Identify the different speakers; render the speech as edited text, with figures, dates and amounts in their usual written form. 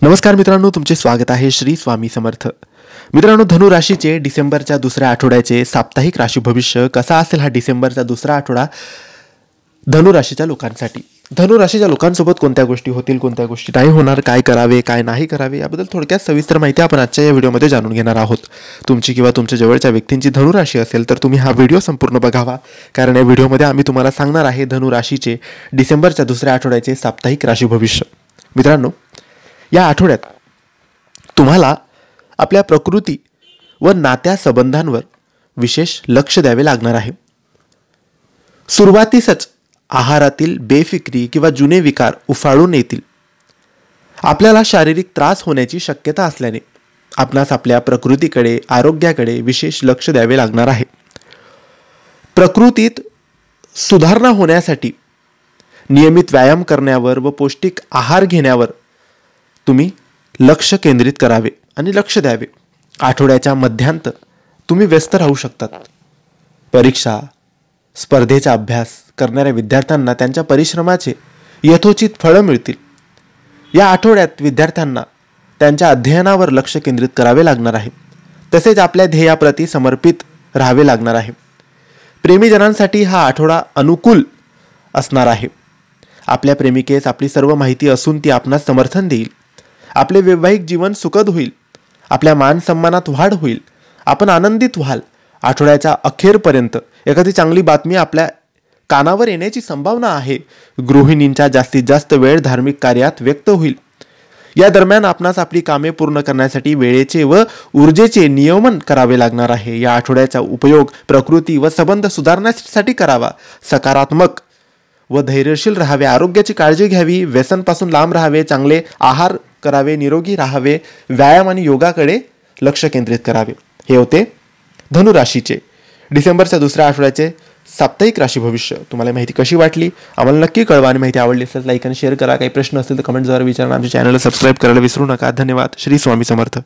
Speaker 1: नमस्कार मित्रांनो, तुमचे स्वागत आहे श्री स्वामी समर्थ. मित्रांनो, धनु राशीचे डिसेंबरच्या दुसऱ्या आठवड्याचे साप्ताहिक राशी भविष्य कसा असेल हा डिसेंबरचा दुसरा आठवडा धनु राशीच्या लोकांसाठी. धनु राशीच्या लोकांसोबत कोणत्या गोष्टी होतील, कोणत्या गोष्टी नाही होणार, काय करावे काय नाही करावे याबद्दल थोडक्यात सविस्तर माहिती आपण आजच्या या व्हिडिओमध्ये जाणून घेणार आहोत. तुमची किंवा तुमच्या जवळच्या व्यक्तींची धनु राशी असेल तर तुम्ही हा व्हिडिओ संपूर्ण बघावा, कारण या व्हिडिओमध्ये आम्ही तुम्हाला सांगणार आहे धनु राशीचे डिसेंबरच्या दुसऱ्या आठवड्याचे साप्ताहिक राशी भविष्य. मित्रांनो, या आठवड्यात तुम्हाला आपल्या प्रकृती व नात्या संबंधांवर विशेष लक्ष द्यावे लागणार आहे. सुरुवातीसच आहारातील बेफिक्री किंवा जुने विकार उफाळून येतील. आपल्याला शारीरिक त्रास होण्याची शक्यता असल्याने आपणास आपल्या प्रकृतीकडे, आरोग्याकडे विशेष लक्ष द्यावे लागणार आहे. प्रकृतीत सुधारणा होण्यासाठी नियमित व्यायाम करण्यावर व पौष्टिक आहार घेण्यावर तुम्ही लक्ष केंद्रित करावे आणि लक्ष द्यावे. आठवड्याच्या मध्यांत तुम्ही व्यस्त राहू शकतात. परीक्षा, स्पर्धेचा अभ्यास करणाऱ्या विद्यार्थ्यांना त्यांच्या परिश्रमाचे यथोचित फळं मिळतील. या आठवड्यात विद्यार्थ्यांना त्यांच्या अध्ययनावर लक्ष केंद्रित करावे लागणार आहे. तसेच आपल्या ध्येयाप्रती समर्पित राहावे लागणार आहे. प्रेमीजनांसाठी हा आठवडा अनुकूल असणार आहे. आपल्या प्रेमिकेस आपली सर्व माहिती असून ती आपणास समर्थन देईल. आपले वैवाहिक जीवन सुखद होईल. आपल्या मान सन्मानात वाढ होईल. आपण आनंदित व्हाल. आठवड्याच्या अखेरपर्यंत एखादी चांगली बातमी आपल्या कानावर येण्याची संभावना आहे. गृहिणींचा जास्तीत जास्त वेळ धार्मिक कार्यात व्यक्त होईल. या दरम्यान आपणास आपली कामे पूर्ण करण्यासाठी वेळेचे व ऊर्जेचे नियमन करावे लागणार आहे. या आठवड्याचा उपयोग प्रकृती व संबंध सुधारण्यासाठी करावा. सकारात्मक व धैर्यशील राहावे. आरोग्याची काळजी घ्यावी. व्यसनपासून लांब राहावे. चांगले आहार करावे. निरोगी राहावे. व्यायाम आणि योगाकडे लक्ष केंद्रित करावे. हे होते धनु राशीचे डिसेंबरच्या दुसऱ्या आठवड्याचे साप्ताहिक राशी भविष्य. तुम्हाला माहिती कशी वाटली आम्हाला नक्की कळवा, आणि माहिती आवडली असेल लाईक आणि शेअर करा. काही प्रश्न असतील तर कमेंटद्वारे विचारा. आमच्या चॅनलला सबस्क्राईब करायला विसरू नका. धन्यवाद. श्री स्वामी समर्थ.